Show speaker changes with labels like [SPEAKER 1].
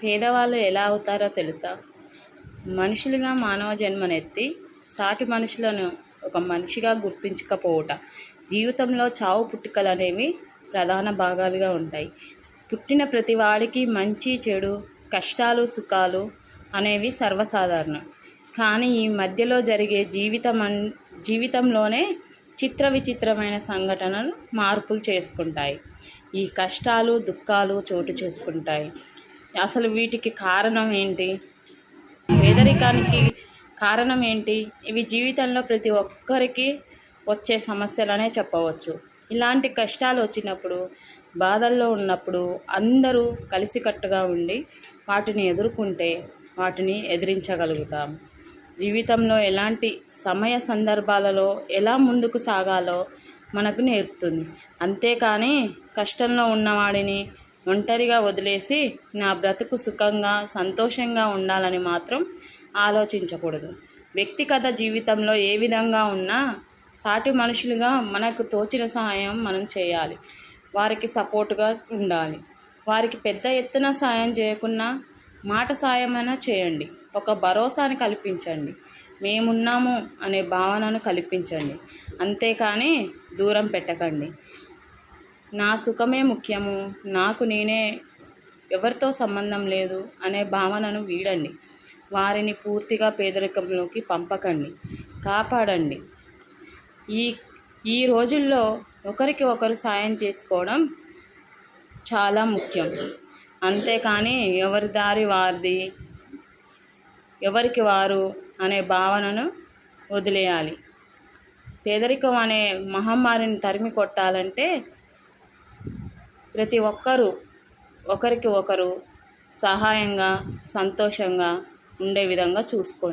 [SPEAKER 1] పేదవాళ్ళు ఎలా అవుతారో తెలుసా? మనుషులుగా మానవ జన్మనెత్తి సాటి మనుషులను ఒక మనిషిగా గుర్తించకపోవుట. జీవితంలో చావు పుట్టుకలు అనేవి ప్రధాన భాగాలుగా ఉంటాయి. పుట్టిన ప్రతి వాడికి మంచి చెడు, కష్టాలు సుఖాలు అనేవి సర్వసాధారణం. కానీ ఈ మధ్యలో జరిగే జీవితంలోనే చిత్ర విచిత్రమైన సంఘటనలు మార్పులు చేసుకుంటాయి. ఈ కష్టాలు దుఃఖాలు చోటు చేసుకుంటాయి. అసలు వీటికి కారణం ఏంటి? పేదరికానికి కారణం ఏంటి? ఇవి జీవితంలో ప్రతి ఒక్కరికి వచ్చే సమస్యలనే చెప్పవచ్చు. ఇలాంటి కష్టాలు వచ్చినప్పుడు, బాధల్లో ఉన్నప్పుడు అందరూ కలిసికట్టుగా ఉండి వాటిని ఎదుర్కొంటే వాటిని ఎదిరించగలుగుతాం. జీవితంలో ఎలాంటి సమయ సందర్భాలలో ఎలా ముందుకు సాగాలో మనకు నేర్పుతుంది. అంతేకాని కష్టంలో ఉన్నవాడిని ఒంటరిగా వదిలేసి నా బ్రతుకు సుఖంగా సంతోషంగా ఉండాలని మాత్రం ఆలోచించకూడదు. వ్యక్తిగత జీవితంలో ఏ విధంగా ఉన్నా సాటి మనుషులుగా మనకు తోచిన సహాయం మనం చేయాలి. వారికి సపోర్టుగా ఉండాలి. వారికి పెద్ద ఎత్తున సాయం చేయకున్నా మాట సాయమైనా చేయండి. ఒక భరోసాని కల్పించండి. మేమున్నాము అనే భావనను కల్పించండి. అంతేకాని దూరం పెట్టకండి. నా సుఖమే ముఖ్యము, నాకు నేనే, ఎవరితో సంబంధం లేదు అనే భావనను వీడండి. వారిని పూర్తిగా పేదరికంలోకి పంపకండి, కాపాడండి. ఈ రోజుల్లో ఒకరికి ఒకరు సాయం చేసుకోవడం చాలా ముఖ్యం. అంతేకాని ఎవరి దారి వారిది, ఎవరికి వారు అనే భావనను వదిలేయాలి. పేదరికం అనే మహమ్మారిని తరిమి కొట్టాలంటే ప్రతి ఒక్కరూ ఒకరికి ఒకరు సహాయంగా సంతోషంగా ఉండే విధంగా చూసుకోండి.